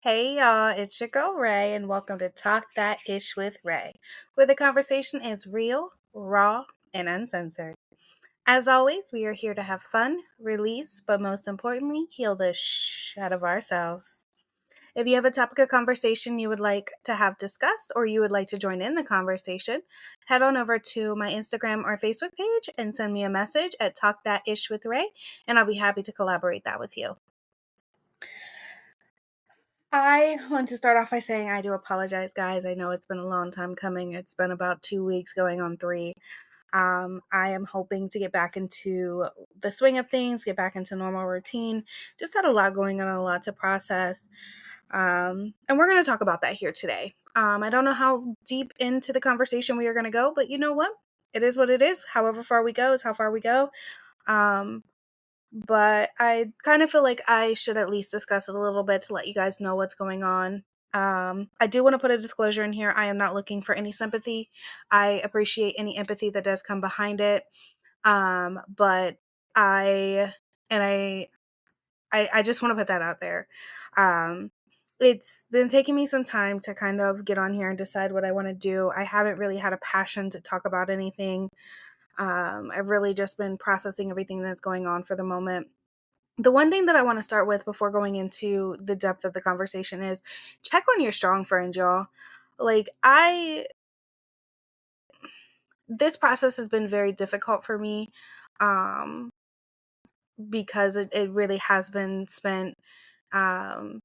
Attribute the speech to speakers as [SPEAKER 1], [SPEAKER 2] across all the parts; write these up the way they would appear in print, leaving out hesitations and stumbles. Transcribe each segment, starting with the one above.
[SPEAKER 1] Hey y'all, it's your girl Ray, and welcome to Talk That Ish with Ray, where the conversation is real, raw, and uncensored. As always, we are here to have fun, release, but most importantly, heal the out of ourselves. If you have a topic of conversation you would like to have discussed or you would like to join in the conversation, head on over to my Instagram or Facebook page and send me a message at Talk That Ish with Ray, and I'll be happy to collaborate that with you. I want to start off by saying I do apologize, guys. I know it's been a long time coming. It's been about 2 weeks going on three. I am hoping to get back into the swing of things, get back into normal routine. Just had a lot going on, a lot to process. And we're going to talk about that here today. I don't know how deep into the conversation we are going to go, but you know what? It is what it is. However far we go is how far we go. Um, but I kind of feel like I should at least discuss it a little bit to let you guys know what's going on. I do want to put a disclosure in here. I am not looking for any sympathy. I appreciate any empathy that does come behind it. But I and I just want to put that out there. Um, it's been taking me some time to kind of get on here and decide what I want to do. I haven't really had a passion to talk about anything. I've really just been processing everything that's going on for the moment. The one thing that I want to start with before going into the depth of the conversation is check on your strong friends, y'all. Like, this process has been very difficult for me um, because it really has been spent um,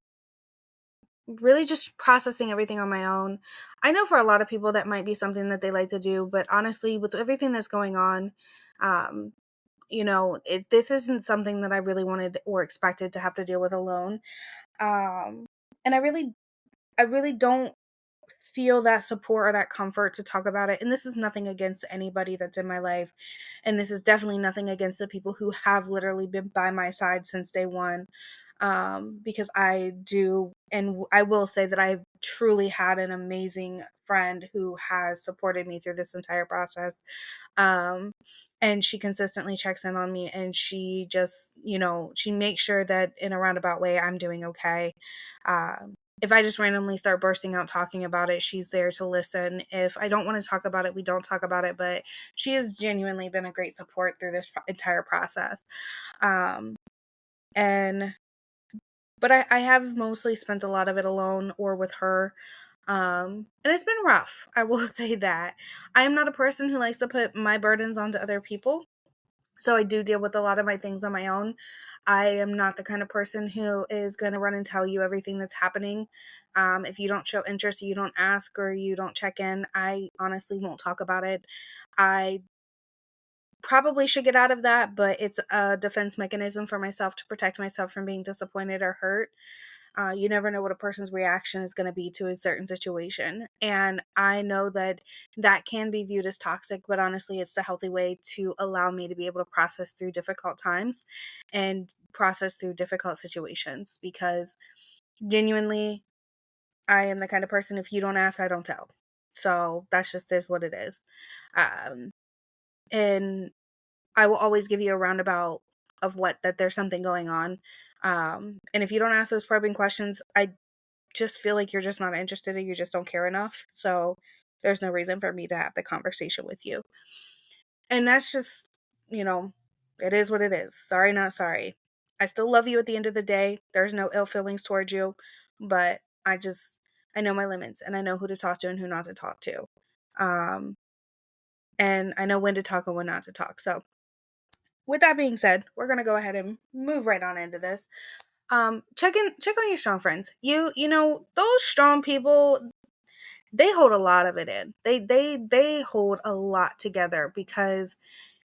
[SPEAKER 1] really just processing everything on my own. I know for a lot of people that might be something that they like to do, but honestly, with everything that's going on, um, this isn't something that I really wanted or expected to have to deal with alone. Um, and I really don't feel that support or that comfort to talk about it. And this is nothing against anybody that's in my life. And this is definitely nothing against the people who have literally been by my side since day one. Because I do, and I will say that I've truly had an amazing friend who has supported me through this entire process. Um, and she consistently checks in on me, and she just, she makes sure that in a roundabout way I'm doing okay. If I just randomly start bursting out talking about it, she's there to listen. If I don't want to talk about it, we don't talk about it, but she has genuinely been a great support through this entire process. Um, and but I have mostly spent a lot of it alone or with her. And it's been rough. I will say that. I am not a person who likes to put my burdens onto other people. So I do deal with a lot of my things on my own. I am not the kind of person who is going to run and tell you everything that's happening. If you don't show interest, you don't ask, or you don't check in, I honestly won't talk about it. I probably should get out of that, but it's a defense mechanism for myself to protect myself from being disappointed or hurt. You never know what a person's reaction is going to be to a certain situation. And I know that that can be viewed as toxic, but honestly, it's the healthy way to allow me to be able to process through difficult times and process through difficult situations because genuinely, I am the kind of person, if you don't ask, I don't tell. So that's just is what it is. Um, and I will always give you a roundabout of that there's something going on. And if you don't ask those probing questions, I just feel like you're just not interested or you just don't care enough. So there's no reason for me to have the conversation with you. And that's just, you know, it is what it is. Sorry, not sorry. I still love you at the end of the day. There's no ill feelings towards you, but I know my limits and I know who to talk to and who not to talk to. Um, and I know when to talk and when not to talk. So with that being said, we're gonna go ahead and move right on into this. Check on your strong friends. You know those strong people, they hold a lot of it in. They hold a lot together because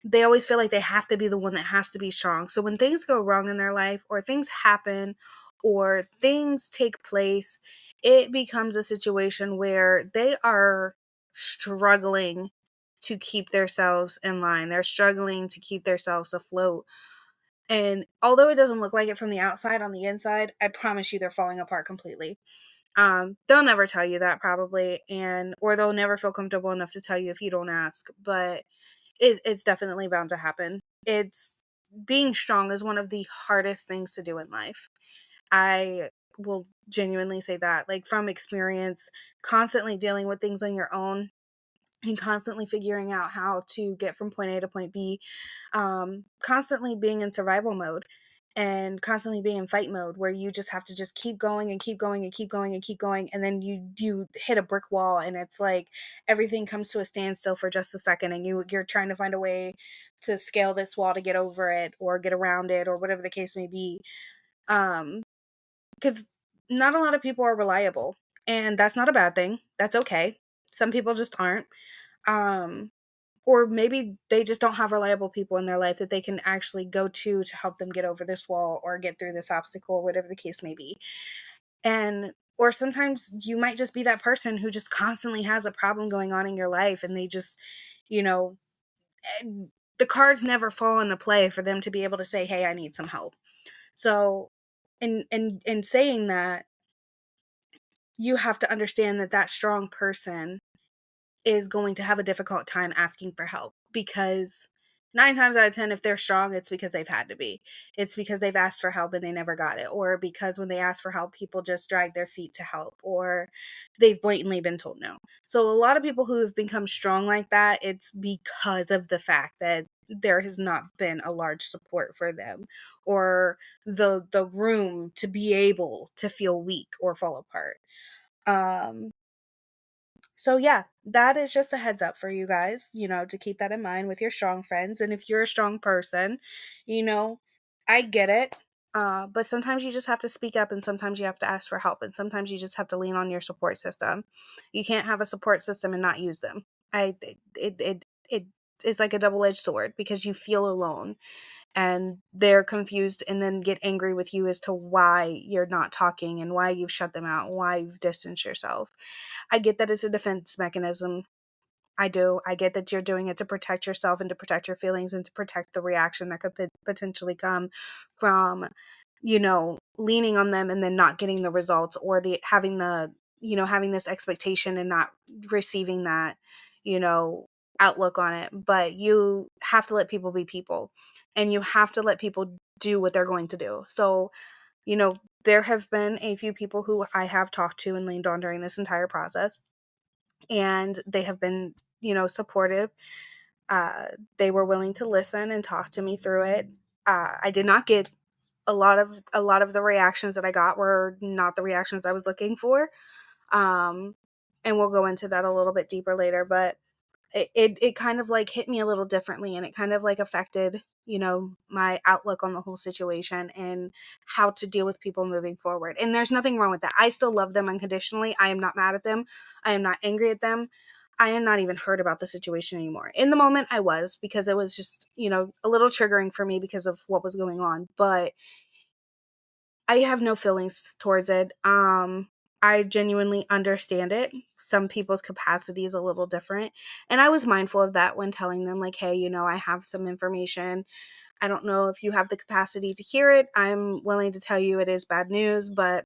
[SPEAKER 1] they always feel like they have to be the one that has to be strong. So when things go wrong in their life or things happen or things take place, it becomes a situation where they are struggling to keep themselves in line. They're struggling to keep themselves afloat. And although it doesn't look like it from the outside, on the inside, I promise you they're falling apart completely. They'll never tell you that probably, or they'll never feel comfortable enough to tell you if you don't ask, but it's definitely bound to happen. It's Being strong is one of the hardest things to do in life. I will genuinely say that, like, from experience, constantly dealing with things on your own and constantly figuring out how to get from point A to point B, constantly being in survival mode and constantly being in fight mode where you just have to just keep going and keep going and keep going and keep going, and then you hit a brick wall and it's like everything comes to a standstill for just a second, and you're trying to find a way to scale this wall to get over it or get around it or whatever the case may be. Um, because not a lot of people are reliable, and that's not a bad thing. That's okay. Some people just aren't. Um, or maybe they just don't have reliable people in their life that they can actually go to help them get over this wall or get through this obstacle or whatever the case may be. And or sometimes you might just be that person who just constantly has a problem going on in your life, and they just, you know, the cards never fall into play for them to be able to say, "Hey, I need some help." So, in saying that, you have to understand that that strong person is going to have a difficult time asking for help, because 9 times out of 10, if they're strong, it's because they've had to be. It's because they've asked for help and they never got it, or because when they ask for help, people just drag their feet to help, or they've blatantly been told no. So a lot of people who have become strong like that, it's because of the fact that there has not been a large support for them, or the room to be able to feel weak or fall apart. Um so yeah, that is just a heads up for you guys, to keep that in mind with your strong friends. And if you're a strong person, you know, I get it. But sometimes you just have to speak up, and sometimes you have to ask for help, and sometimes you just have to lean on your support system. You can't have a support system and not use them. It it's like a double-edged sword, because you feel alone and they're confused and then get angry with you as to why you're not talking and why you've shut them out, why you've distanced yourself. I get that it's a defense mechanism. I do. I get that you're doing it to protect yourself and to protect your feelings and to protect the reaction that could potentially come from, leaning on them and then not getting the results, or having this expectation and not receiving that, you know, outlook on it. But you have to let people be people, and you have to let people do what they're going to do. So, you know, there have been a few people who I have talked to and leaned on during this entire process, and they have been, supportive. They were willing to listen and talk to me through it. I did not get a lot of the reactions that I got were not the reactions I was looking for. Um, and we'll go into that a little bit deeper later, but it kind of like hit me a little differently, and it kind of like affected, my outlook on the whole situation and how to deal with people moving forward. And there's nothing wrong with that. I still love them unconditionally. I am not mad at them. I am not angry at them. I am not even hurt about the situation anymore. In the moment I was, because it was just, a little triggering for me because of what was going on, but I have no feelings towards it. I genuinely understand it. Some people's capacity is a little different. And I was mindful of that when telling them, like, hey, I have some information. I don't know if you have the capacity to hear it. I'm willing to tell you it is bad news, but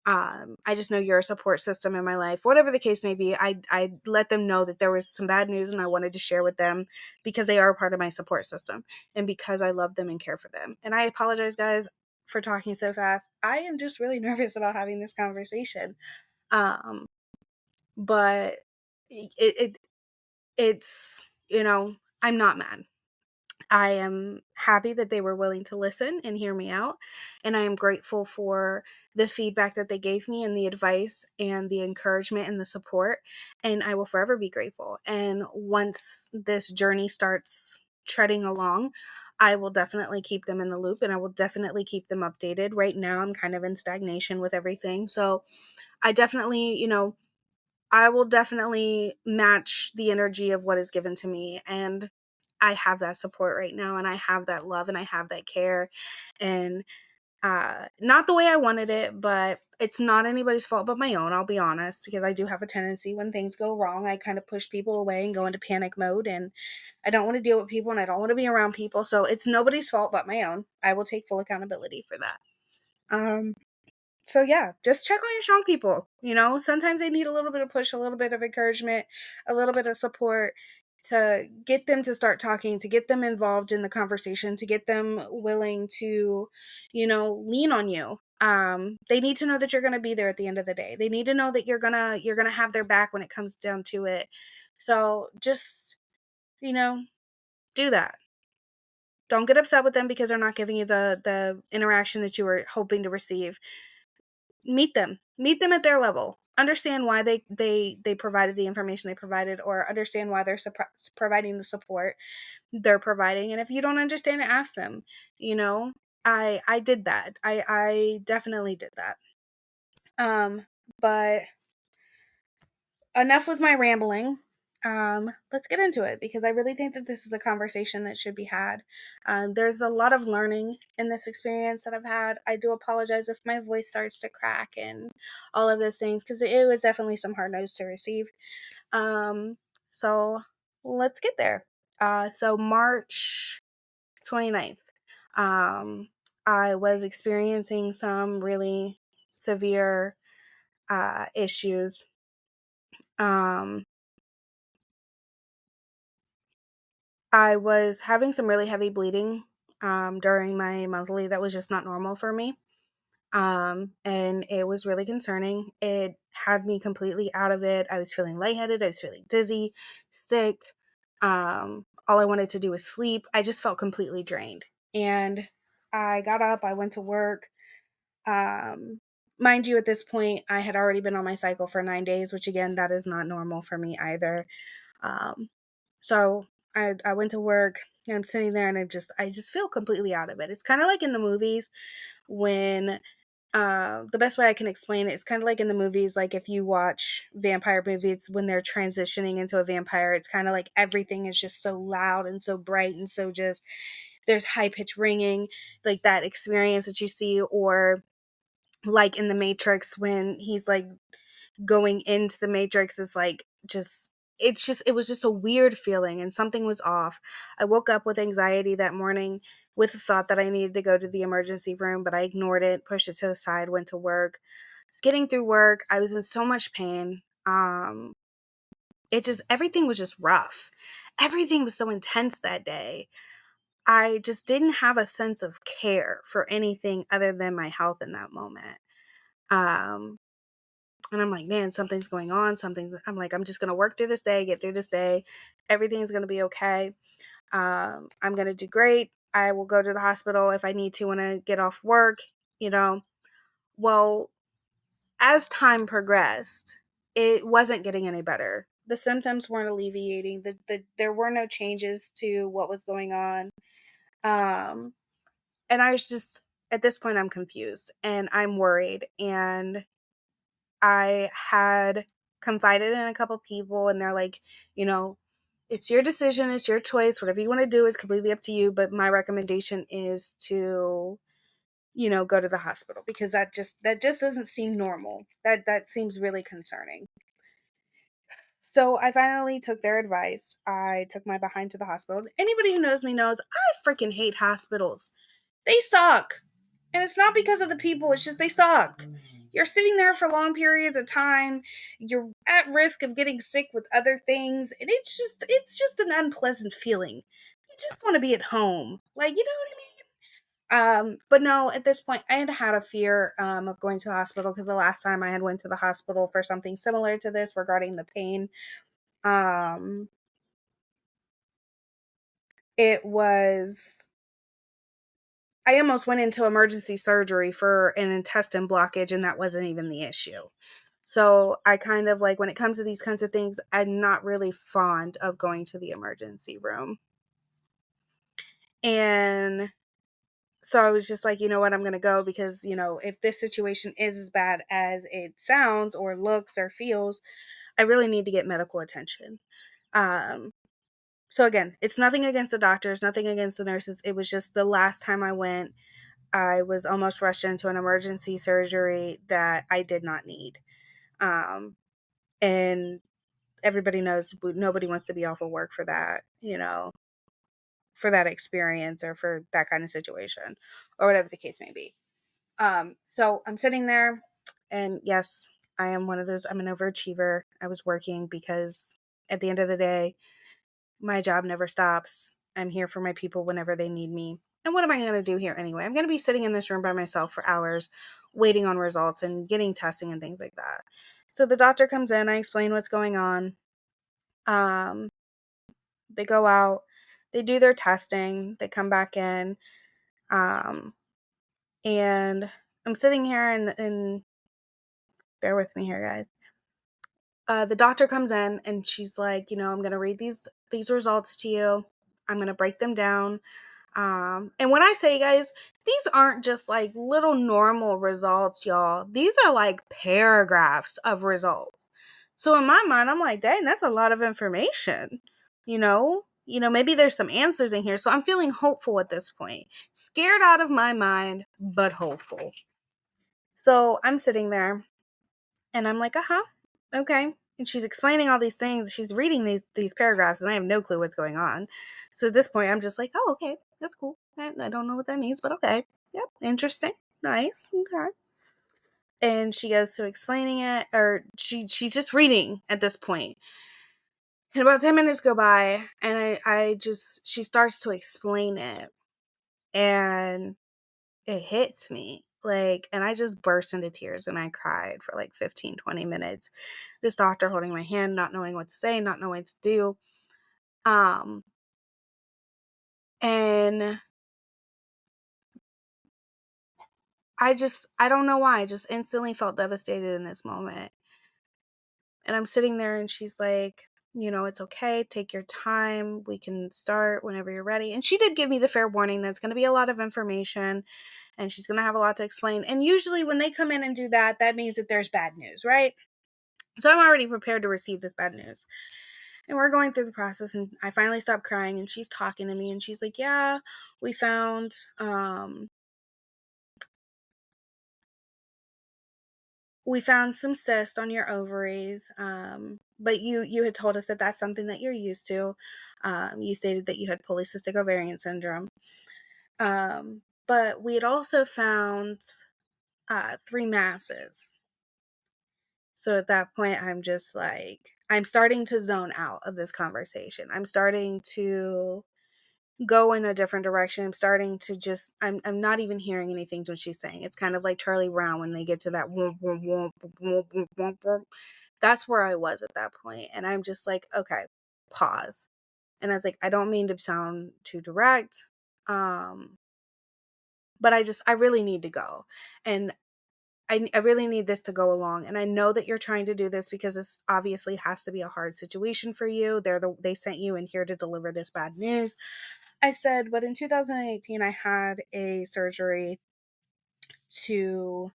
[SPEAKER 1] I just know you're a support system in my life. Whatever the case may be, I let them know that there was some bad news and I wanted to share with them, because they are a part of my support system and because I love them and care for them. And I apologize, guys, for talking so fast. I am just really nervous about having this conversation. Um, but it's, I'm not mad. I am happy that they were willing to listen and hear me out. And I am grateful for the feedback that they gave me and the advice and the encouragement and the support. And I will forever be grateful. And once this journey starts treading along, I will definitely keep them in the loop, and I will definitely keep them updated. Right now, I'm kind of in stagnation with everything. So I definitely, I will definitely match the energy of what is given to me. And I have that support right now, and I have that love, and I have that care, and not the way I wanted it, but it's not anybody's fault but my own, I'll be honest, because I do have a tendency when things go wrong, I kind of push people away and go into panic mode, and I don't want to deal with people and I don't want to be around people. So it's nobody's fault but my own. I will take full accountability for that. Um, so yeah, just check on your strong people. Sometimes they need a little bit of push, a little bit of encouragement, a little bit of support to get them to start talking, to get them involved in the conversation, to get them willing to, lean on you. They need to know that you're going to be there at the end of the day. They need to know that you're going to have their back when it comes down to it. So just, you know, do that. Don't get upset with them because they're not giving you the interaction that you were hoping to receive. Meet them at their level, understand why they provided the information they provided, or understand why they're providing the support they're providing. And if you don't understand it, ask them. you know I did that. I definitely did that. But enough with my rambling. Let's get into it because I really think that this is a conversation that should be had. There's a lot of learning in this experience that I've had. I do apologize if my voice starts to crack and all of those things because it was definitely some hard news to receive. So let's get there. So March 29th, I was experiencing some really severe issues. Um, I was having some really heavy bleeding during my monthly that was just not normal for me. And it was really concerning. It had me completely out of it. I was feeling lightheaded. I was feeling dizzy, sick. All I wanted to do was sleep. I just felt completely drained. And I got up, I went to work. Um, Mind you, at this point, I had already been on my cycle for 9 days, which again, that is not normal for me either. Um, so I went to work and I'm sitting there and I just feel completely out of it. It's kind of like in the movies when the best way I can explain it is kind of like in the movies, like if you watch vampire movies when they're transitioning into a vampire, it's kind of like everything is just so loud and so bright and so just there's high pitch ringing, like that experience that you see, or like in the Matrix when he's like going into the Matrix is like just it was just a weird feeling and something was off. I woke up with anxiety that morning with the thought that I needed to go to the emergency room, but I ignored it, pushed it to the side, went to work. I was getting through work. I was in so much pain. It just everything was just rough. Everything was so intense that day. I just didn't have a sense of care for anything other than my health in that moment. Um and I'm like, man, something's going on. I'm like, I'm just going to work through this day, get through this day. Everything's going to be okay. I'm going to do great. I will go to the hospital if I need to when I get off work, you know. Well, as time progressed, it wasn't getting any better. The symptoms weren't alleviating. There were no changes to what was going on. Um, and I was just, at this point, I'm confused and I'm worried. And I had confided in a couple people and they're like, you know, it's your decision, it's your choice. Whatever you want to do is completely up to you. But my recommendation is to, go to the hospital because that just doesn't seem normal. That seems really concerning. So I finally took their advice. I took my behind to the hospital. Anybody who knows me knows I freaking hate hospitals. They suck. And it's not because of the people, it's just they suck. You're sitting there for long periods of time. You're at risk of getting sick with other things, and it's just an unpleasant feeling. You just want to be at home. Like, you know what I mean? But no, at this point I had a fear of going to the hospital because the last time I had went to the hospital for something similar to this regarding the pain, um it was I almost went into emergency surgery for an intestine blockage, and that wasn't even the issue. So I kind of like when it comes to these kinds of things, I'm not really fond of going to the emergency room. And so I was just like, you know what, I'm going to go because, if this situation is as bad as it sounds or looks or feels, I really need to get medical attention. Um, so again, it's nothing against the doctors, nothing against the nurses. It was just the last time I went, I was almost rushed into an emergency surgery that I did not need. Um, and everybody knows nobody wants to be off of work for that, for that experience or for that kind of situation or whatever the case may be. So I'm sitting there and yes, I am one of those, I'm an overachiever. I was working because at the end of the day, my job never stops. I'm here for my people whenever they need me. And what am I going to do here anyway? I'm going to be sitting in this room by myself for hours waiting on results and getting testing and things like that. So the doctor comes in, I explain what's going on. They go out, they do their testing, they come back in, um, and I'm sitting here and bear with me here, guys. The doctor comes in and she's like, I'm gonna read these results to you. I'm gonna break them down. And when I say, guys, these aren't just like little normal results, y'all. These are like paragraphs of results. So in my mind, I'm like, dang, that's a lot of information. Maybe there's some answers in here. So I'm feeling hopeful at this point. Scared out of my mind, but hopeful. So I'm sitting there and I'm like, okay. And she's explaining all these things. She's reading these paragraphs, and I have no clue what's going on. So at this point, I'm just like, oh, okay, that's cool. I don't know what that means, but okay. Yep, interesting. Nice. Okay. And she goes to explaining it, or she's just reading at this point. And about 10 minutes go by, and she starts to explain it. And it hits me. And I just burst into tears and I cried for like 15, 20 minutes. This doctor holding my hand, not knowing what to say, not knowing what to do. And I don't know why, I just instantly felt devastated in this moment. And I'm sitting there and she's like, it's okay. Take your time. We can start whenever you're ready. And she did give me the fair warning that's going to be a lot of information and she's going to have a lot to explain. And usually when they come in and do that, that means that there's bad news, right? So I'm already prepared to receive this bad news. And we're going through the process and I finally stop crying and she's talking to me and she's like, yeah, we found some cyst on your ovaries, but you had told us that that's something that you're used to. You stated that you had polycystic ovarian syndrome. But we had also found 3 masses. So at that point, I'm just like, I'm starting to zone out of this conversation. I'm starting to go in a different direction. I'm starting to just, I'm not even hearing anything when she's saying. It's kind of like Charlie Brown when they get to that whoomp, whoomp, whoomp, whoomp, whoomp, whoomp, whoomp. That's where I was at that point. And I'm just like, okay, pause. And I was like, I don't mean to sound too direct. But I really need to go. And I really need this to go along. And I know that you're trying to do this because this obviously has to be a hard situation for you. They sent you in here to deliver this bad news. I said, but in 2018, I had a surgery to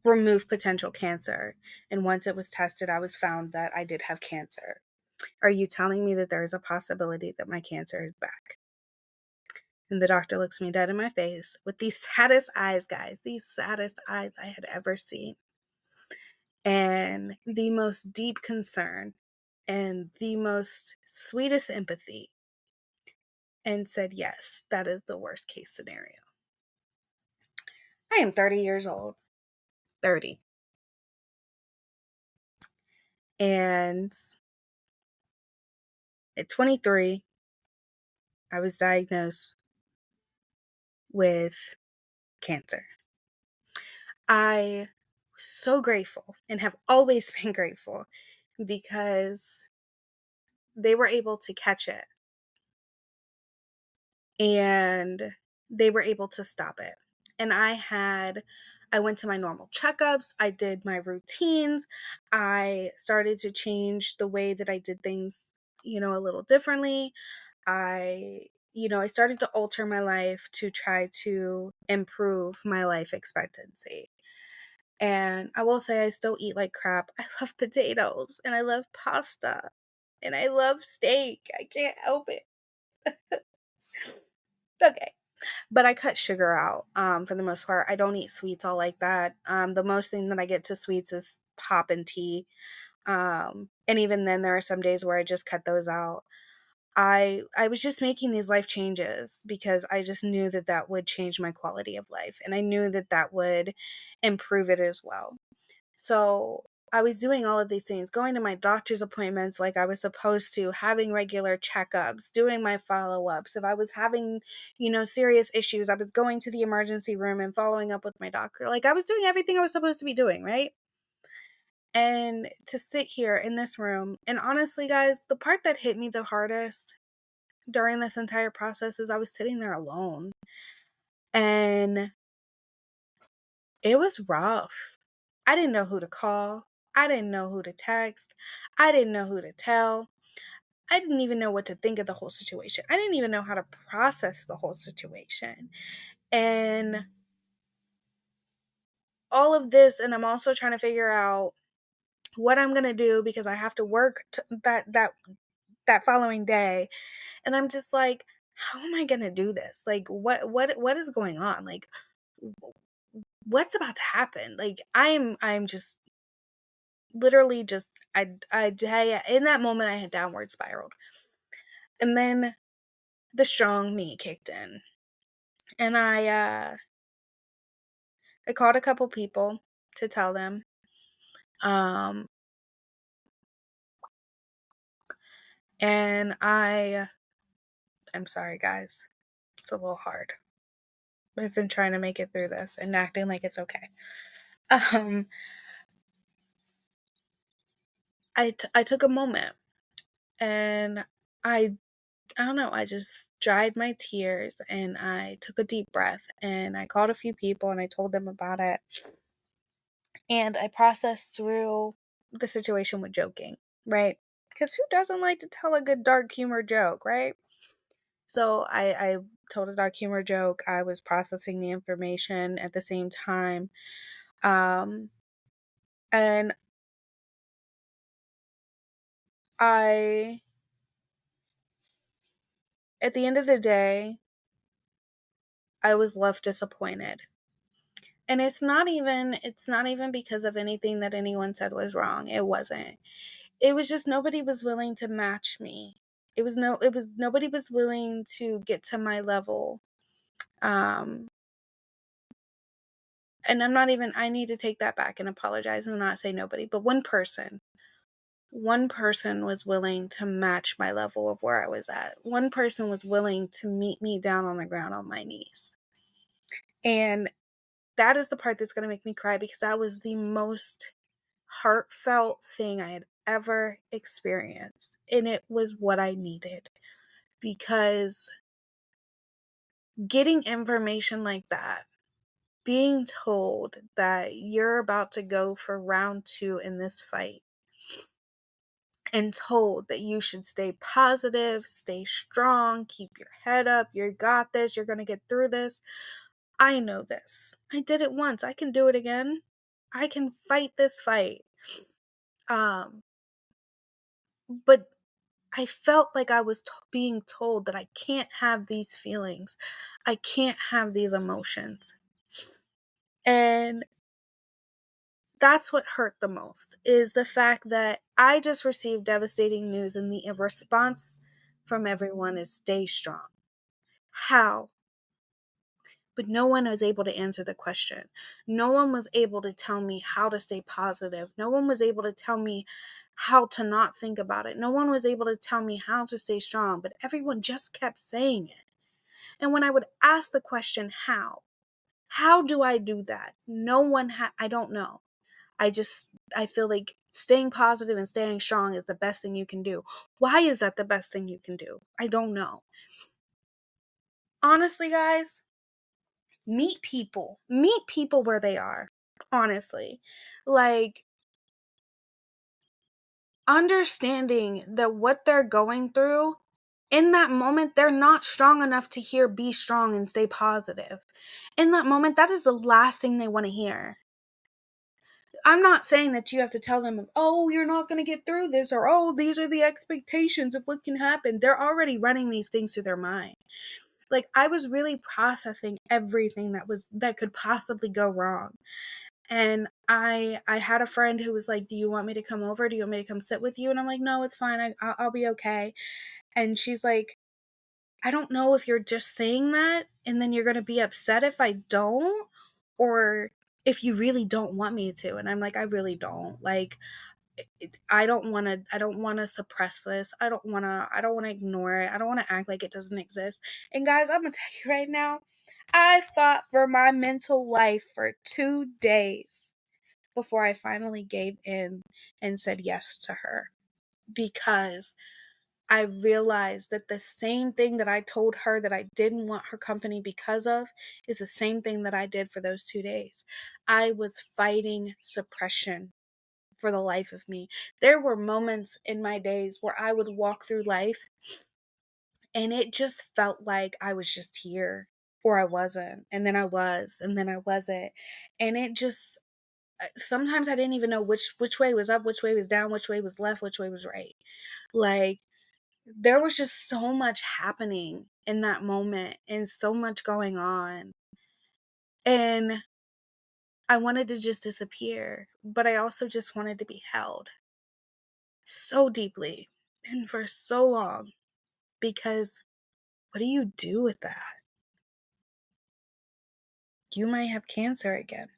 [SPEAKER 1] remove potential cancer. And once it was tested, I was found that I did have cancer. Are you telling me that there is a possibility that my cancer is back? And the doctor looks me dead in my face with these saddest eyes, guys, these saddest eyes I had ever seen. And the most deep concern and the most sweetest empathy. And said, yes, that is the worst case scenario. I am 30 years old. 30. And at 23, I was diagnosed with cancer. I was so grateful and have always been grateful because they were able to catch it and they were able to stop it. And I went to my normal checkups. I did my routines. I started to change the way that I did things, a little differently. I started to alter my life to try to improve my life expectancy. And I will say I still eat like crap. I love potatoes and I love pasta and I love steak. I can't help it. Okay. But I cut sugar out for the most part. I don't eat sweets all like that. The most thing that I get to sweets is pop and tea. And even then there are some days where I just cut those out. I was just making these life changes because I just knew that that would change my quality of life and I knew that that would improve it as well. So I was doing all of these things, going to my doctor's appointments like I was supposed to, having regular checkups, doing my follow-ups. If I was having, serious issues, I was going to the emergency room and following up with my doctor. Like, I was doing everything I was supposed to be doing, right? And to sit here in this room, and honestly, guys, the part that hit me the hardest during this entire process is I was sitting there alone. And it was rough. I didn't know who to call. I didn't know who to text. I didn't know who to tell. I didn't even know what to think of the whole situation. I didn't even know how to process the whole situation. And all of this, and I'm also trying to figure out what I'm going to do because I have to work that following day. And I'm just like, how am I going to do this? Like, what is going on? Like, what's about to happen? Like, I'm just literally just, in that moment, I had downward spiraled. And then the strong me kicked in. And I called a couple people to tell them. Um, and I'm sorry, guys. It's a little hard. I've been trying to make it through this and acting like it's okay. Um, I took a moment and I don't know, I just dried my tears and I took a deep breath and I called a few people and I told them about it. And I processed through the situation with joking, right? Because who doesn't like to tell a good dark humor joke, right? So I told a dark humor joke. I was processing the information at the same time. Um, and I, at the end of the day, I was left disappointed. And it's not even because of anything that anyone said was wrong. It wasn't. It was just nobody was willing to match me. It was nobody was willing to get to my level. Um and I need to take that back and apologize and not say nobody, but one person was willing to match my level of where I was at. One person was willing to meet me down on the ground on my knees. And that is the part that's going to make me cry because that was the most heartfelt thing I had ever experienced. And it was what I needed because getting information like that, being told that you're about to go for round 2 in this fight, and told that you should stay positive, stay strong, keep your head up, you got this, you're going to get through this. I know this. I did it once. I can do it again. I can fight this fight. Um, but I felt like I was being told that I can't have these feelings. I can't have these emotions. And that's what hurt the most is the fact that I just received devastating news and the response from everyone is stay strong. How? But no one was able to answer the question. No one was able to tell me how to stay positive. No one was able to tell me how to not think about it. No one was able to tell me how to stay strong, but everyone just kept saying it. And when I would ask the question, how do I do that? No one I don't know. I feel like staying positive and staying strong is the best thing you can do. Why is that the best thing you can do? I don't know. Honestly, guys, meet people where they are. Honestly, like understanding that what they're going through in that moment, they're not strong enough to hear be strong and stay positive. In that moment, that is the last thing they want to hear. I'm not saying that you have to tell them, oh, you're not going to get through this, or oh, these are the expectations of what can happen. They're already running these things through their mind. Like, I was really processing everything that could possibly go wrong. And I had a friend who was like, do you want me to come over? Do you want me to come sit with you? And I'm like, no, it's fine. I'll be okay. And she's like, I don't know if you're just saying that and then you're going to be upset if I don't, or if you really don't want me to. And I'm like, I really don't. Like, I don't want to suppress this. I don't want to ignore it. I don't want to act like it doesn't exist. And guys, I'm going to tell you right now, I fought for my mental life for 2 days before I finally gave in and said yes to her, because I realized that the same thing that I told her that I didn't want her company because of is the same thing that I did for those 2 days. I was fighting suppression for the life of me. There were moments in my days where I would walk through life and it just felt like I was just here, or I wasn't, and then I was, and then I wasn't. And it just, sometimes I didn't even know which way was up, which way was down, which way was left, which way was right. Like, there was just so much happening in that moment and so much going on. And I wanted to just disappear, but I also just wanted to be held so deeply and for so long, because what do you do with that? You might have cancer again.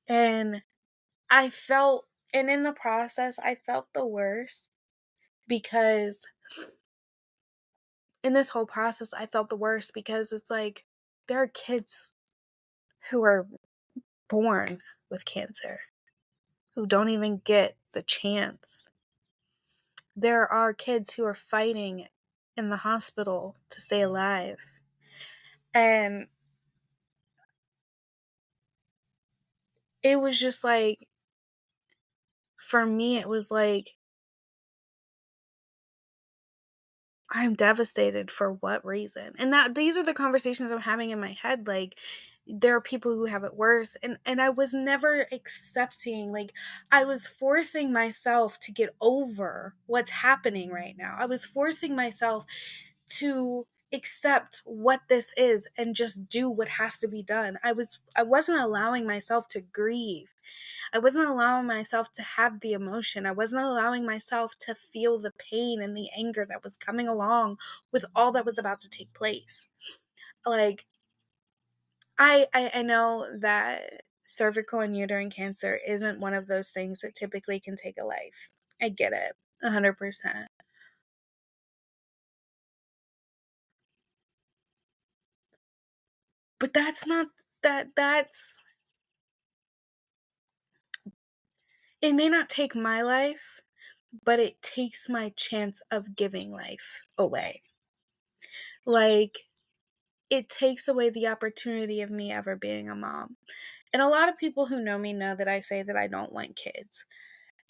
[SPEAKER 1] And I felt, and in the process, I felt the worst, because in this whole process, I felt the worst because it's like there are kids who are born with cancer who don't even get the chance. There are kids who are fighting in the hospital to stay alive. And it was just like, for me, it was like, I'm devastated for what reason? And that these are the conversations I'm having in my head. Like, there are people who have it worse. And I was never accepting, like, I was forcing myself to get over what's happening right now. I was forcing myself to accept what this is and just do what has to be done. I wasn't allowing myself to grieve. I wasn't allowing myself to have the emotion. I wasn't allowing myself to feel the pain and the anger that was coming along with all that was about to take place. Like, I know that cervical and uterine cancer isn't one of those things that typically can take a life. I get it, 100%. But that's not that's it may not take my life, but it takes my chance of giving life away. Like, it takes away the opportunity of me ever being a mom. And a lot of people who know me know that I say that I don't want kids.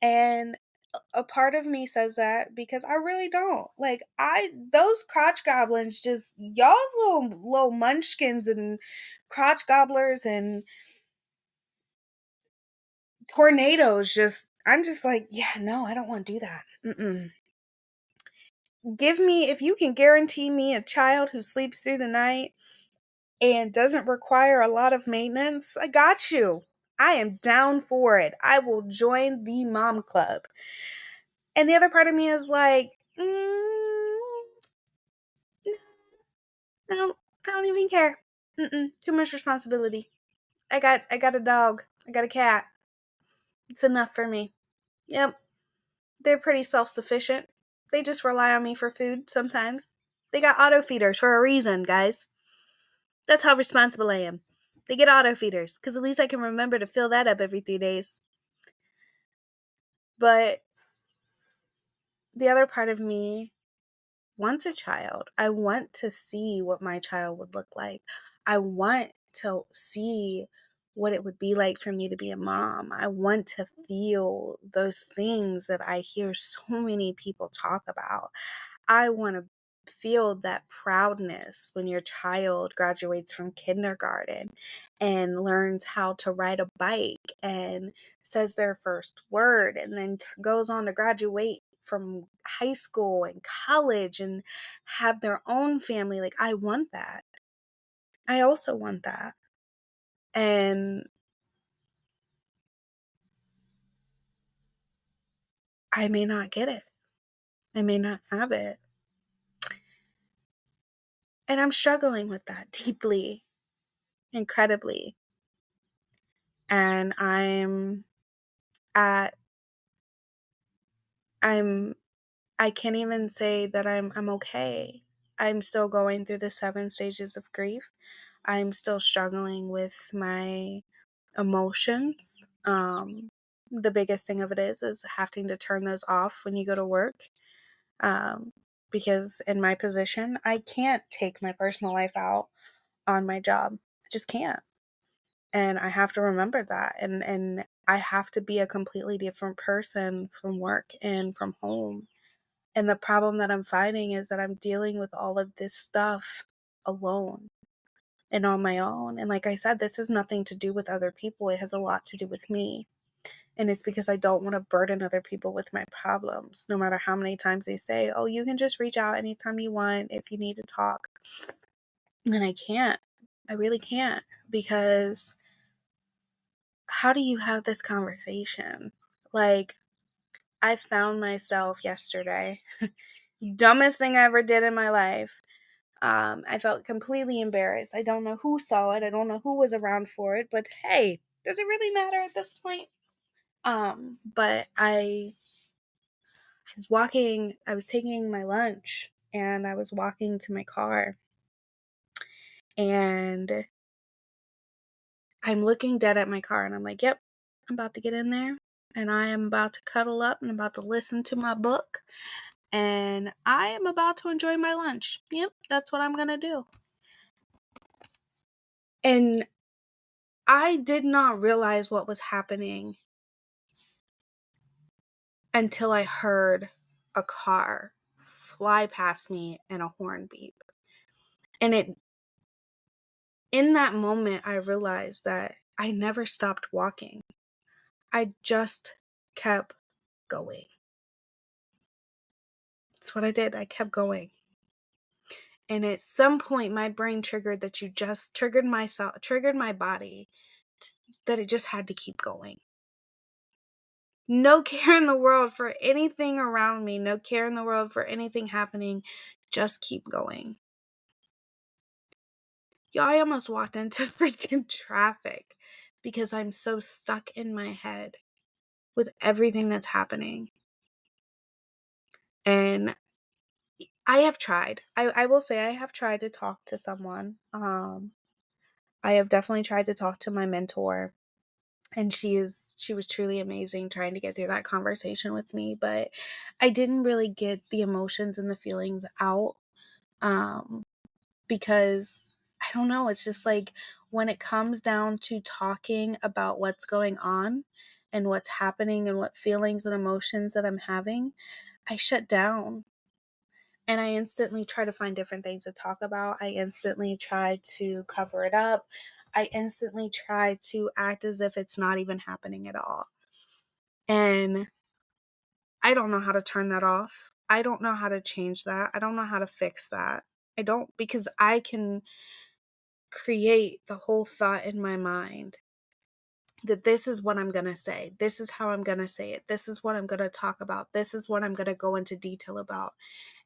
[SPEAKER 1] And a part of me says that because I really don't. Like, those crotch goblins, just y'all's little munchkins and crotch gobblers and tornadoes, just I'm just like, yeah, no, I don't want to do that. Mm-mm. Give me, if you can guarantee me a child who sleeps through the night and doesn't require a lot of maintenance, I got you. I am down for it. I will join the mom club. And the other part of me is like, no, I don't even care. Too much responsibility. I got a dog. I got a cat. It's enough for me. Yep. They're pretty self-sufficient. They just rely on me for food sometimes. They got auto feeders for a reason, guys. That's how responsible I am. They get auto feeders, because at least I can remember to fill that up every 3 days. But the other part of me wants a child. I want to see what my child would look like. I want to see what it would be like for me to be a mom. I want to feel those things that I hear so many people talk about. I want to feel that proudness when your child graduates from kindergarten and learns how to ride a bike and says their first word and then goes on to graduate from high school and college and have their own family. Like, I want that. I also want that. And I may not get it. I may not have it. And I'm struggling with that deeply, incredibly. And at I'm I can't even say that I'm okay. I'm still going through the 7 stages of grief. I'm still struggling with my emotions. The biggest thing of it is having to turn those off when you go to work. Um, because in my position, I can't take my personal life out on my job. I just can't. And I have to remember that. And I have to be a completely different person from work and from home. And the problem that I'm finding is that I'm dealing with all of this stuff alone and on my own. And like I said, this has nothing to do with other people. It has a lot to do with me. And it's because I don't want to burden other people with my problems, no matter how many times they say, oh, you can just reach out anytime you want if you need to talk. And I can't. I really can't, because how do you have this conversation? Like, I found myself yesterday, dumbest thing I ever did in my life. I felt completely embarrassed. I don't know who saw it. I don't know who was around for it, but hey, does it really matter at this point? But I was taking my lunch and I was walking to my car, and I'm looking dead at my car and I'm like, yep, I'm about to get in there and I am about to cuddle up and about to listen to my book and I am about to enjoy my lunch. Yep, that's what I'm going to do. And I did not realize what was happening until I heard a car fly past me and a horn beep. And in that moment, I realized that I never stopped walking. I just kept going. That's what I did. I kept going. And at some point, my brain triggered that you just triggered my body, that it just had to keep going. No care in the world for anything around me, no care in the world for anything happening, just keep going. Yeah, I almost walked into freaking traffic because I'm so stuck in my head with everything that's happening. And I have tried. I will say I have tried to talk to someone. I have definitely tried to talk to my mentor, and she was truly amazing trying to get through that conversation with me, but I didn't really get the emotions and the feelings out, um, because I don't know, it's just like when it comes down to talking about what's going on and what's happening and what feelings and emotions that I'm having, I shut down. And I instantly try to find different things to talk about. I instantly try to cover it up. I instantly try to act as if it's not even happening at all. And I don't know how to turn that off. I don't know how to change that. I don't know how to fix that. I don't, because I can create the whole thought in my mind that this is what I'm going to say. This is how I'm going to say it. This is what I'm going to talk about. This is what I'm going to go into detail about.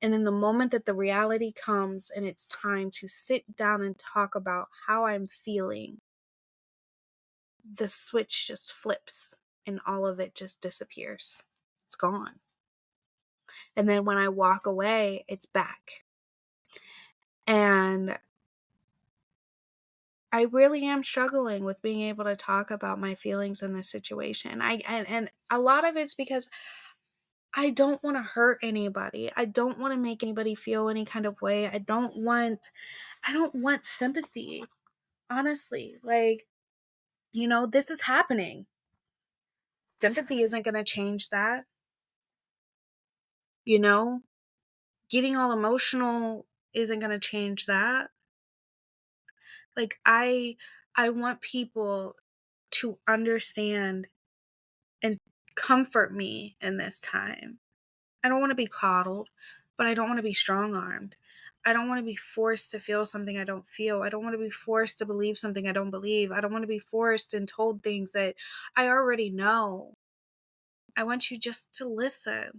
[SPEAKER 1] And then the moment that the reality comes and it's time to sit down and talk about how I'm feeling, the switch just flips and all of it just disappears. It's gone. And then when I walk away, it's back. And I really am struggling with being able to talk about my feelings in this situation. And a lot of it's because I don't want to hurt anybody. I don't want to make anybody feel any kind of way. I don't want sympathy. Honestly, like, this is happening. Sympathy isn't going to change that, you know? Getting all emotional isn't going to change that. Like, I want people to understand and comfort me in this time. I don't want to be coddled, but I don't want to be strong armed. I don't want to be forced to feel something I don't feel. I don't want to be forced to believe something I don't believe. I don't want to be forced and told things that I already know. I want you just to listen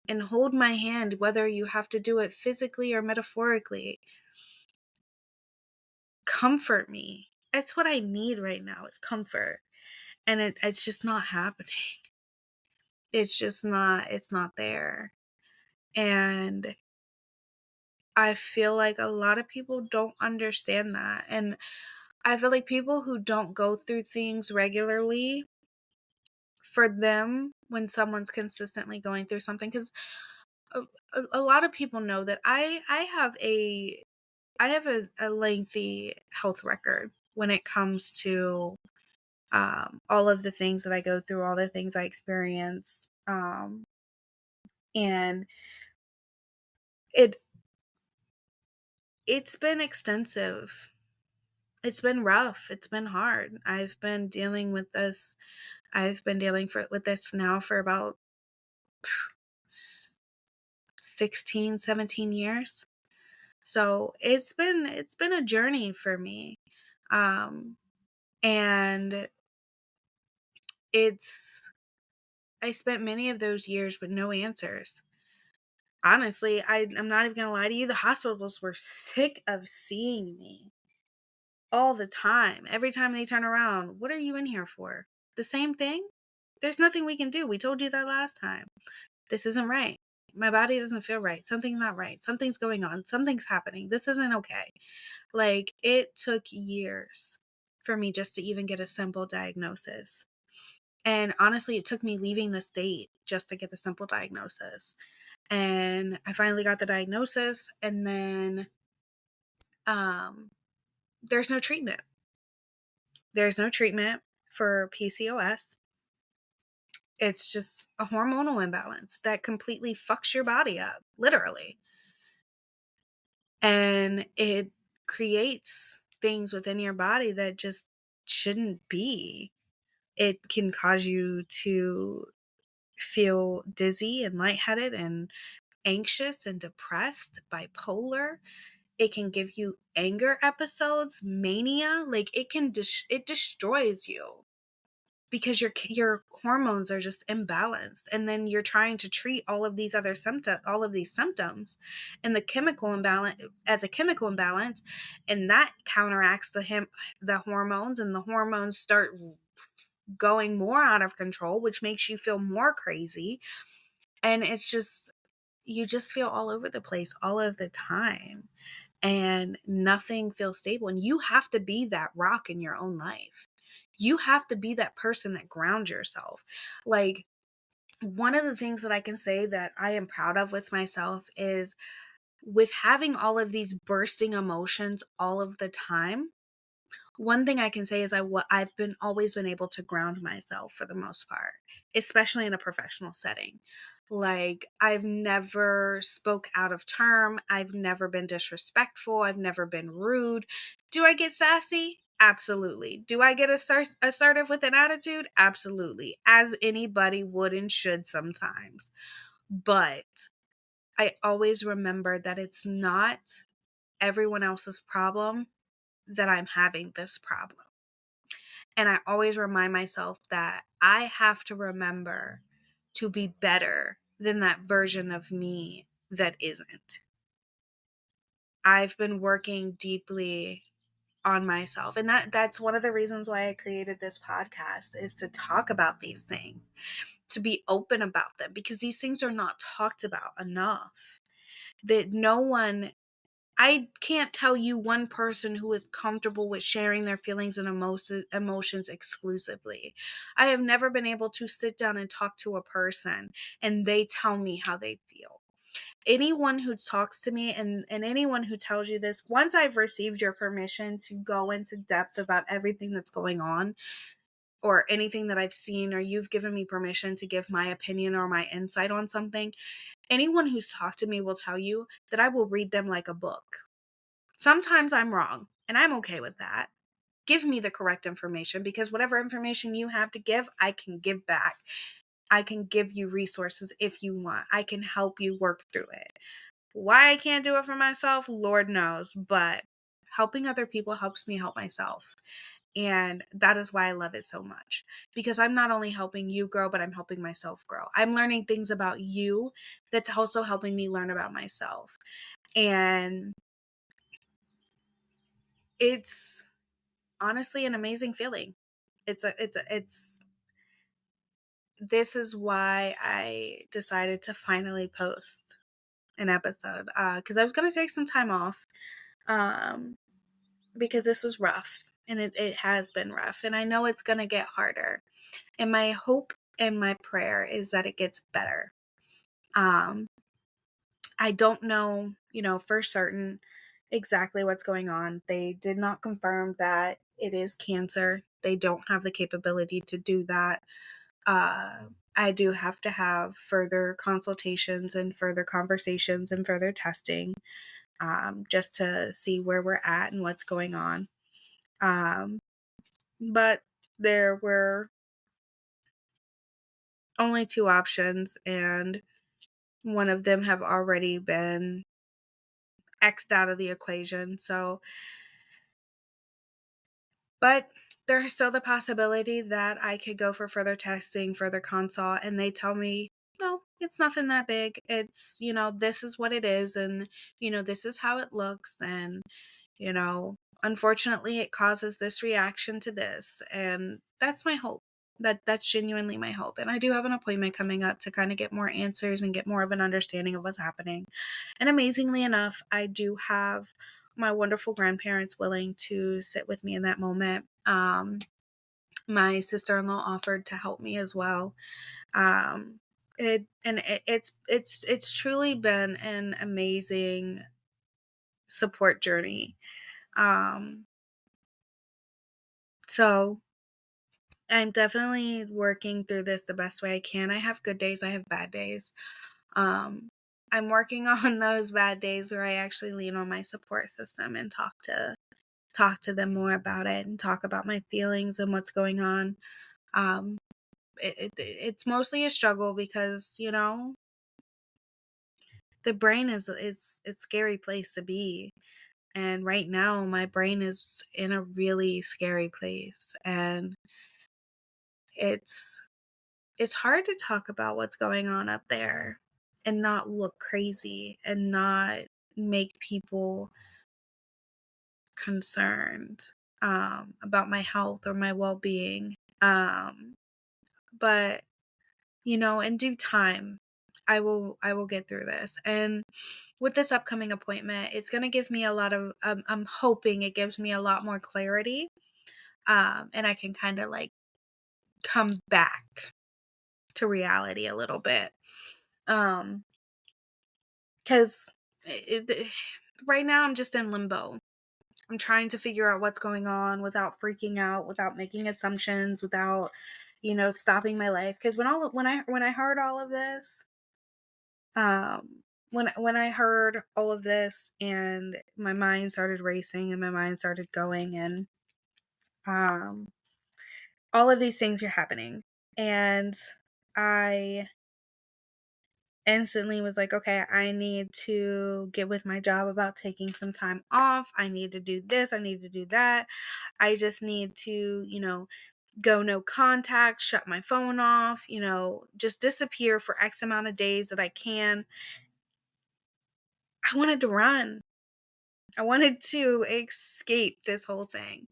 [SPEAKER 1] and hold my hand, whether you have to do it physically or metaphorically. Comfort me. it's what I need right now. It's comfort. And it's just not happening. It's not there. And I feel like a lot of people don't understand that. And I feel like people who don't go through things regularly, for them, when someone's consistently going through something, because a lot of people know that I have a lengthy health record when it comes to all of the things that I go through, all the things I experience, and it it's been extensive. It's been rough. It's been hard. I've been dealing with this now for about s- 16, 17 years. So it's been a journey for me. Um and it's I spent many of those years with no answers. Honestly, I'm not even gonna lie to you, the hospitals were sick of seeing me all the time. Every time they turn around, "What are you in here for? The same thing? There's nothing we can do. We told you that last time. This isn't right. My body doesn't feel right. Something's not right. Something's going on. Something's happening. This isn't okay." Like, it took years for me just to even get a simple diagnosis. And honestly, it took me leaving the state just to get a simple diagnosis. And I finally got the diagnosis, and then um there's no treatment. There's no treatment for PCOS. It's just a hormonal imbalance that completely fucks your body up, literally. And it creates things within your body that just shouldn't be. It can cause you to feel dizzy and lightheaded and anxious and depressed, bipolar. It can give you anger episodes, mania. Like, it destroys you because your hormones are just imbalanced, and then you're trying to treat all of these symptoms and the chemical imbalance as a chemical imbalance, and that counteracts the hormones, and the hormones start going more out of control, which makes you feel more crazy. And it's just, you just feel all over the place all of the time, and nothing feels stable. And you have to be that rock in your own life. You have to be that person that grounds yourself. Like, one of the things that I can say that I am proud of with myself is, with having all of these bursting emotions all of the time, one thing I can say is I've been always been able to ground myself for the most part, especially in a professional setting. Like, I've never spoke out of term, I've never been disrespectful, I've never been rude. Do I get sassy? Absolutely. Do I get assertive with an attitude? Absolutely. As anybody would and should sometimes. But I always remember that it's not everyone else's problem that I'm having this problem. And I always remind myself that I have to remember to be better than that version of me that isn't. I've been working deeply on myself, and that's one of the reasons why I created this podcast, is to talk about these things, to be open about them, because these things are not talked about enough. That no one I can't tell you one person who is comfortable with sharing their feelings and emotions exclusively. I have never been able to sit down and talk to a person and they tell me how they feel. Anyone who talks to me, and anyone who tells you this, once I've received your permission to go into depth about everything that's going on, or anything that I've seen, or you've given me permission to give my opinion or my insight on something, anyone who's talked to me will tell you that I will read them like a book. Sometimes I'm wrong, and I'm okay with that. Give me the correct information, because whatever information you have to give, I can give back. I can give you resources if you want. I can help you work through it. Why I can't do it for myself, Lord knows, but helping other people helps me help myself. And that is why I love it so much, because I'm not only helping you grow, but I'm helping myself grow. I'm learning things about you that's also helping me learn about myself. And it's honestly an amazing feeling. It's this is why I decided to finally post an episode, because I was gonna take some time off, um, because this was rough, and it has been rough, and I know it's gonna get harder. And my hope and my prayer is that it gets better. Um, I don't know, for certain exactly what's going on. They did not confirm that it is cancer. They don't have the capability to do that. I do have to have further consultations and further conversations and further testing, just to see where we're at and what's going on. Um, but there were only two options, and one of them have already been X'd out of the equation. So, but there's still the possibility that I could go for further testing, further consult, and they tell me, no, it's nothing that big. It's, this is what it is, and, this is how it looks. And, you know, unfortunately, it causes this reaction to this. And that's my hope. That's genuinely my hope. And I do have an appointment coming up to kind of get more answers and get more of an understanding of what's happening. And amazingly enough, I do have my wonderful grandparents willing to sit with me in that moment. My sister-in-law offered to help me as well. It's truly been an amazing support journey. Um, so I'm definitely working through this the best way I can. I have good days, I have bad days. Um, I'm working on those bad days where I actually lean on my support system and talk to them more about it and talk about my feelings and what's going on. Um, it's mostly a struggle because the brain is it's a scary place to be, and right now my brain is in a really scary place, and it's it's hard to talk about what's going on up there and not look crazy and not make people concerned, about my health or my well-being. But in due time, I will get through this. And with this upcoming appointment, it's going to give me a lot of, I'm hoping it gives me a lot more clarity, and I can kind of like come back to reality a little bit. Because right now I'm just in limbo. I'm trying to figure out what's going on without freaking out, without making assumptions, without, stopping my life. Because when I heard all of this, when I heard all of this, and my mind started racing and my mind started going, and um, all of these things were happening, and I instantly was like, okay, I need to get with my job about taking some time off. I need to do this. I need to do that. I just need to, go no contact, shut my phone off, just disappear for X amount of days that I can. I wanted to run. I wanted to escape this whole thing,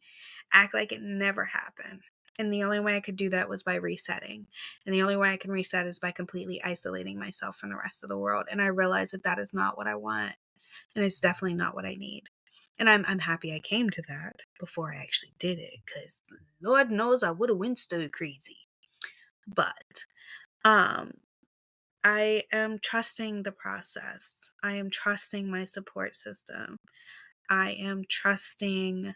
[SPEAKER 1] act like it never happened. And the only way I could do that was by resetting. And the only way I can reset is by completely isolating myself from the rest of the world. And I realized that that is not what I want. And it's definitely not what I need. And I'm happy I came to that before I actually did it, because Lord knows I would have went stir crazy. But um I am trusting the process. I am trusting my support system. I am trusting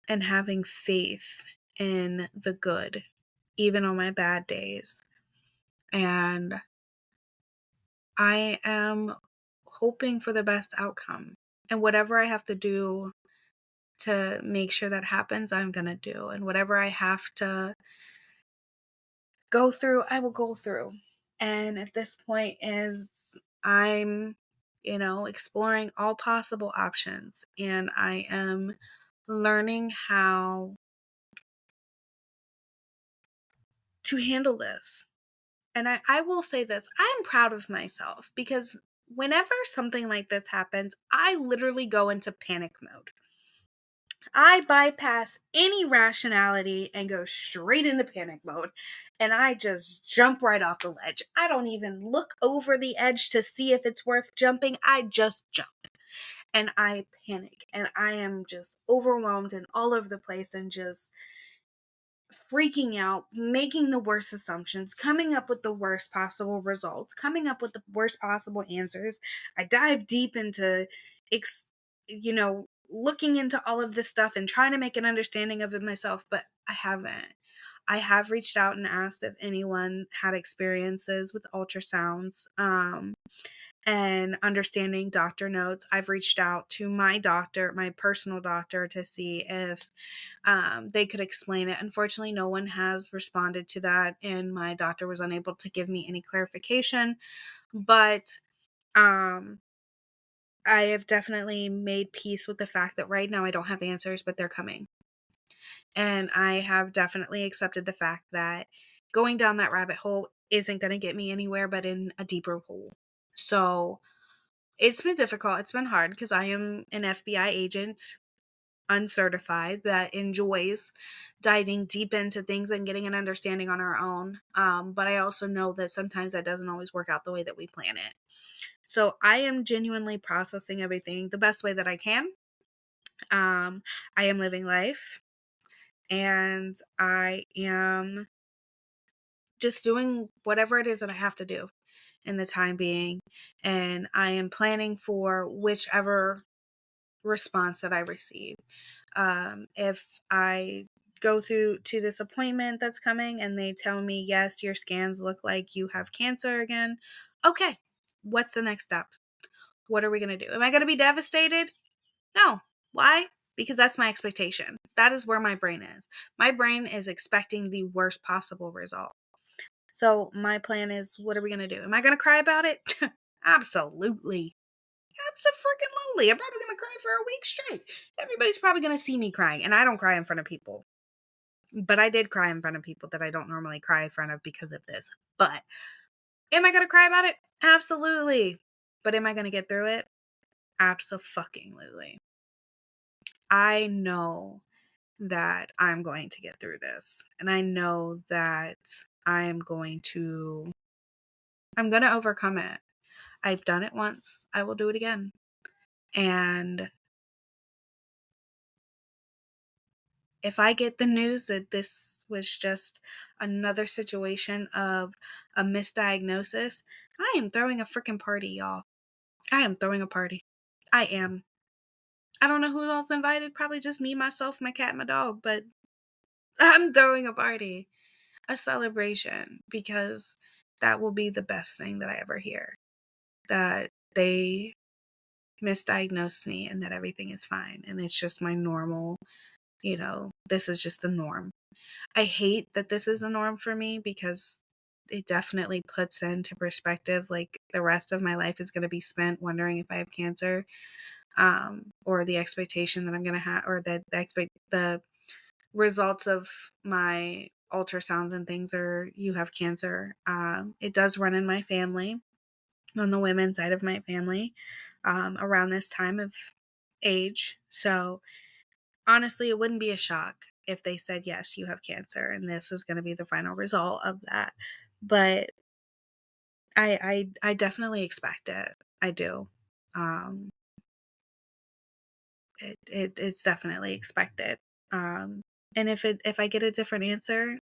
[SPEAKER 1] and having faith in the good, even on my bad days. And I am hoping for the best outcome. And whatever I have to do to make sure that happens, I'm going to do. And whatever I have to go through, I will go through. And at this point is I'm, exploring all possible options, and I am learning how to handle this. And I will say this, I'm proud of myself, because whenever something like this happens, I literally go into panic mode. I bypass any rationality and go straight into panic mode. And I just jump right off the ledge. I don't even look over the edge to see if it's worth jumping. I just jump. And I panic. And I am just overwhelmed and all over the place and just freaking out, making the worst assumptions, coming up with the worst possible results, coming up with the worst possible answers. I dive deep into, looking into all of this stuff and trying to make an understanding of it myself, but I haven't. I have reached out and asked if anyone had experiences with ultrasounds. And understanding doctor notes. I've reached out to my doctor, my personal doctor, to see if they could explain it. Unfortunately, no one has responded to that, and my doctor was unable to give me any clarification. But um, I have definitely made peace with the fact that right now I don't have answers, but they're coming. And I have definitely accepted the fact that going down that rabbit hole isn't going to get me anywhere, but in a deeper hole. So it's been difficult. It's been hard because I am an FBI agent, uncertified, that enjoys diving deep into things and getting an understanding on our own. But I also know that sometimes that doesn't always work out the way that we plan it. So I am genuinely processing everything the best way that I can. I am living life and I am just doing whatever it is that I have to do in the time being. And I am planning for whichever response that I receive. If I go through to this appointment that's coming and they tell me, yes, your scans look like you have cancer again, okay, what's the next step? What are we going to do? Am I going to be devastated? No. Why? Because that's my expectation. That is where my brain is. My brain is expecting the worst possible result. So my plan is, what are we going to do? Am I going to cry about it? Absolutely. Absolutely. I'm probably going to cry for a week straight. Everybody's probably going to see me crying. And I don't cry in front of people. But I did cry in front of people that I don't normally cry in front of because of this. But am I going to cry about it? Absolutely. But am I going to get through it? Absolutely. I know that I'm going to get through this. And I know that I'm going to overcome it. I've done it once. I will do it again. And if I get the news that this was just another situation of a misdiagnosis, I am throwing a freaking party, y'all. I am throwing a party. I am. I don't know who else invited, probably just me, myself, my cat, my dog, but I'm throwing a party, a celebration, because that will be the best thing that I ever hear. That they misdiagnosed me and that everything is fine. And it's just my normal, this is just the norm. I hate that this is a norm for me because it definitely puts into perspective like the rest of my life is going to be spent wondering if I have cancer, or the expectation that I'm going to have, or that the results of my ultrasounds and things are you have cancer. It does run in my family, on the women's side of my family, around this time of age. So honestly, it wouldn't be a shock if they said, yes, you have cancer and this is going to be the final result of that. But I definitely expect it. I do. Um, it's definitely expected. And if I get a different answer,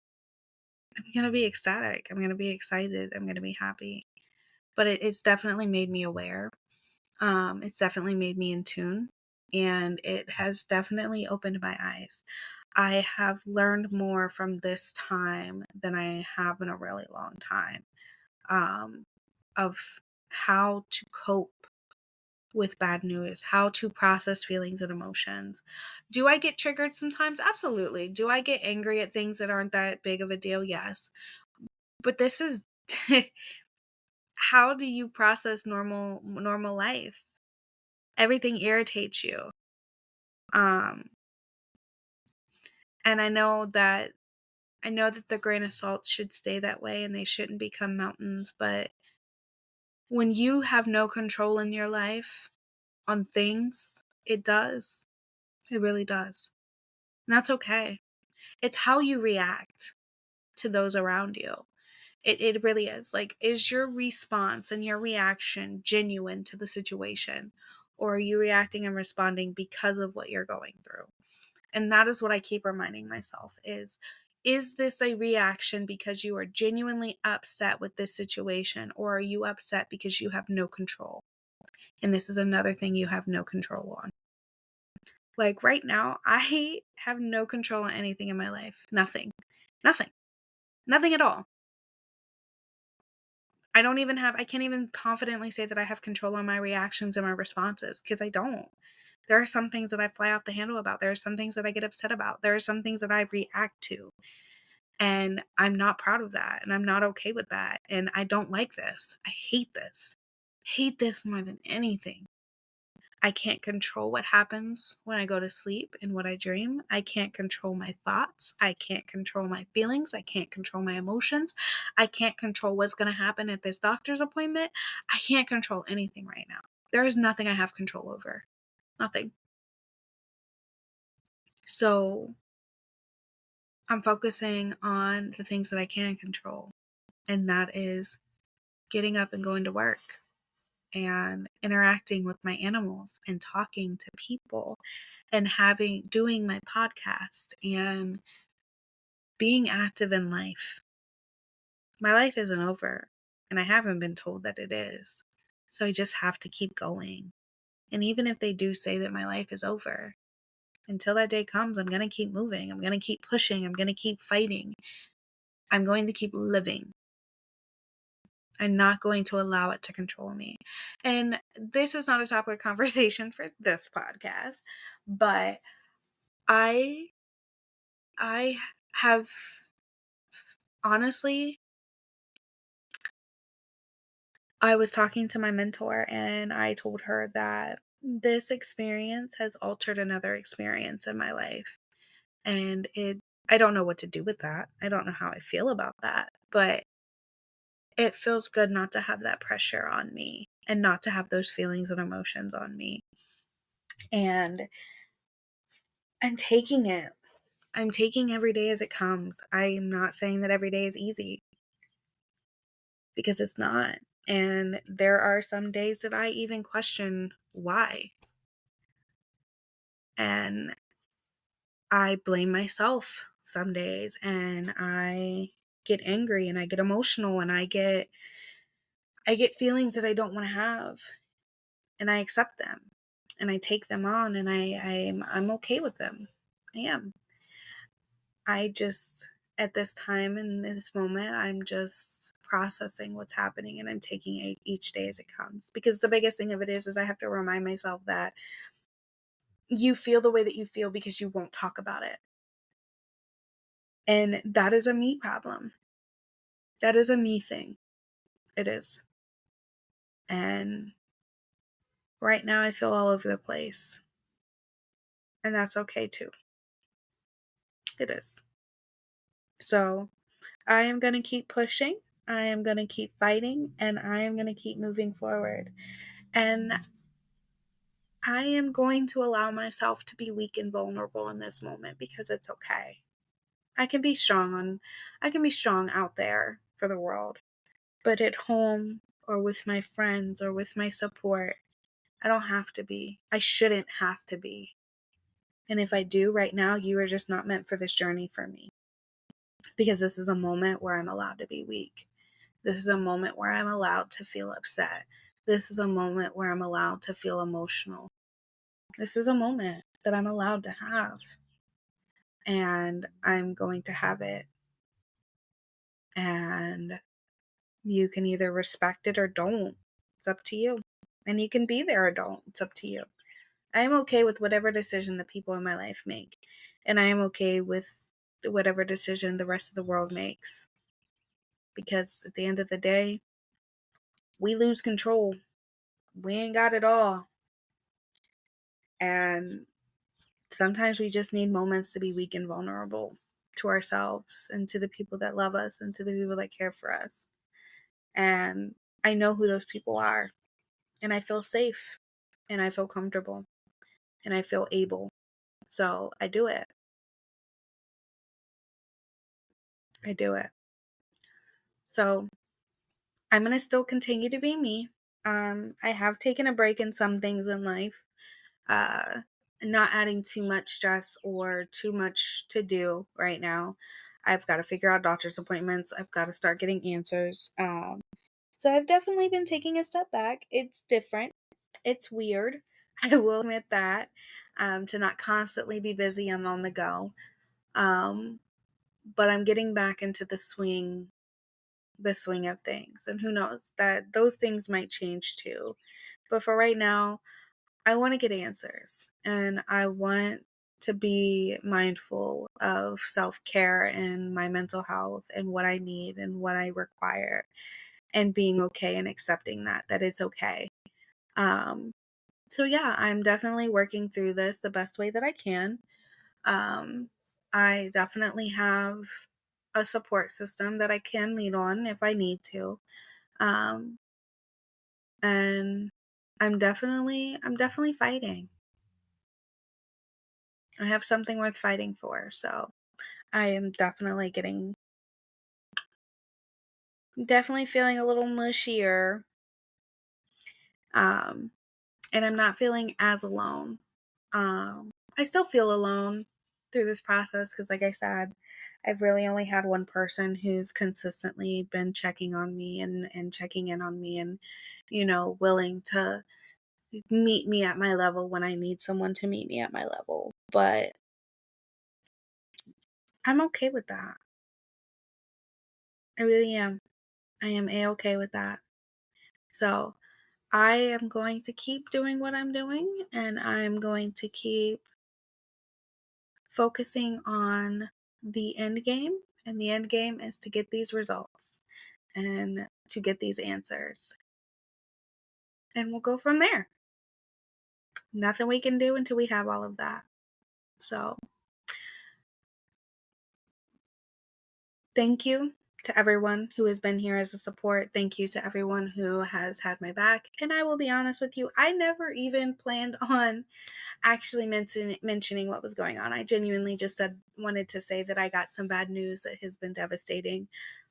[SPEAKER 1] I'm gonna be ecstatic. I'm gonna be excited. I'm gonna be happy. But it's definitely made me aware. It's definitely made me in tune, and it has definitely opened my eyes. I have learned more from this time than I have in a really long time, um, of how to cope with bad news, how to process feelings and emotions. Do I get triggered sometimes? Absolutely. Do I get angry at things that aren't that big of a deal? Yes. But this is how do you process normal life? Everything irritates you. Um and I know that the grain of salt should stay that way and they shouldn't become mountains, but when you have no control in your life on things, it does. It really does. And that's okay. It's how you react to those around you. It really is. Like, is your response and your reaction genuine to the situation? Or are you reacting and responding because of what you're going through? And that is what I keep reminding myself is this a reaction because you are genuinely upset with this situation, or are you upset because you have no control? And this is another thing you have no control on. Like right now, I have no control on anything in my life. Nothing. Nothing. Nothing at all. I can't even confidently say that I have control on my reactions and my responses because I don't. There are some things that I fly off the handle about. There are some things that I get upset about. There are some things that I react to. And I'm not proud of that. And I'm not okay with that. And I don't like this. I hate this. Hate this more than anything. I can't control what happens when I go to sleep and what I dream. I can't control my thoughts. I can't control my feelings. I can't control my emotions. I can't control what's going to happen at this doctor's appointment. I can't control anything right now. There is nothing I have control over. Nothing. So I'm focusing on the things that I can control. And that is getting up and going to work and interacting with my animals and talking to people and doing my podcast and being active in life. My life isn't over, and I haven't been told that it is. So I just have to keep going. And even if they do say that my life is over, until that day comes, I'm going to keep moving. I'm going to keep pushing. I'm going to keep fighting. I'm going to keep living. I'm not going to allow it to control me. And this is not a topic of conversation for this podcast, but I I have honestly, I was talking to my mentor and I told her that this experience has altered another experience in my life. And I don't know what to do with that. I don't know how I feel about that, but it feels good not to have that pressure on me and not to have those feelings and emotions on me. And I'm taking it. I'm taking every day as it comes. I'm not saying that every day is easy because it's not. And there are some days that I even question why. And I blame myself some days and I get angry and I get emotional and I get feelings that I don't want to have and I accept them and I take them on and I'm okay with them. I am. I just, at this time in this moment, I'm just processing what's happening and I'm taking it each day as it comes. Because the biggest thing of it is I have to remind myself that you feel the way that you feel because you won't talk about it. And that is a me problem. That is a me thing. It is. And right now I feel all over the place. And that's okay too. It is. So I am going to keep pushing. I am going to keep fighting and I am going to keep moving forward. And I am going to allow myself to be weak and vulnerable in this moment because it's okay. I can be strong out there for the world, but at home or with my friends or with my support, I don't have to be. I shouldn't have to be. And if I do right now, you are just not meant for this journey for me. Because this is a moment where I'm allowed to be weak. This is a moment where I'm allowed to feel upset. This is a moment where I'm allowed to feel emotional. This is a moment that I'm allowed to have. And I'm going to have it. And you can either respect it or don't. It's up to you. And you can be there or don't. It's up to you. I am okay with whatever decision the people in my life make. And I am okay with whatever decision the rest of the world makes. Because at the end of the day, we lose control. We ain't got it all. And sometimes we just need moments to be weak and vulnerable to ourselves and to the people that love us and to the people that care for us. And I know who those people are. And I feel safe. And I feel comfortable. And I feel able. So I do it. I do it. So I'm going to still continue to be me. I have taken a break in some things in life, uh, not adding too much stress or too much to do right now. I've got to figure out doctor's appointments. I've got to start getting answers. So I've definitely been taking a step back. It's different. It's weird. I will admit that. To not constantly be busy and on the go. Um, but I'm getting back into the swing of things. And who knows that those things might change too. But for right now, I want to get answers and I want to be mindful of self care and my mental health and what I need and what I require and being okay and accepting that it's okay. Um, so yeah, I'm definitely working through this the best way that I can. Um, I definitely have a support system that I can lean on if I need to. Um, and I'm definitely fighting. I have something worth fighting for. So I am definitely feeling a little mushier. Um, and I'm not feeling as alone. I still feel alone through this process because, like I said, I've really only had one person who's consistently been checking on me and checking in on me and, willing to meet me at my level when I need someone to meet me at my level. But I'm okay with that. I really am. I am a-okay with that. So I am going to keep doing what I'm doing and I'm going to keep focusing on the end game. And the end game is to get these results and to get these answers. And we'll go from there. Nothing we can do until we have all of that. So thank you to everyone who has been here as a support. Thank you to everyone who has had my back. And I will be honest with you, I never even planned on actually mentioning what was going on. I genuinely just wanted to say that I got some bad news that has been devastating.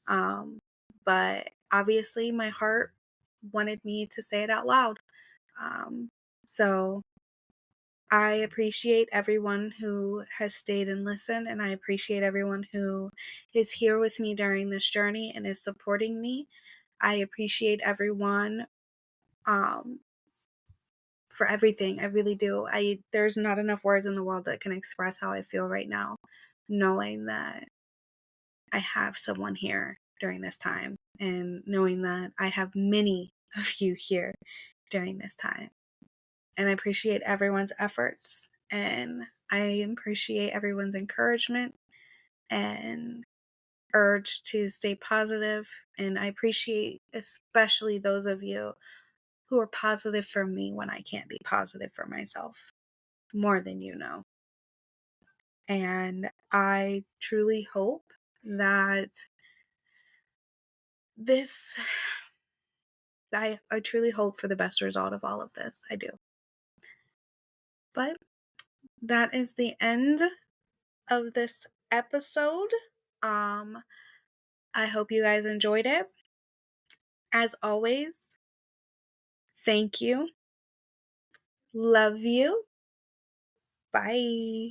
[SPEAKER 1] Um, but obviously, my heart wanted me to say it out loud. Um, so I appreciate everyone who has stayed and listened, and I appreciate everyone who is here with me during this journey and is supporting me. I appreciate everyone um, for everything. I really do. There's not enough words in the world that can express how I feel right now, knowing that I have someone here during this time and knowing that I have many of you here during this time. And I appreciate everyone's efforts and I appreciate everyone's encouragement and urge to stay positive. And I appreciate especially those of you who are positive for me when I can't be positive for myself more than you know. And I truly hope that this, I truly hope for the best result of all of this. I do. But that is the end of this episode. Um, I hope you guys enjoyed it. As always, thank you. Love you. Bye.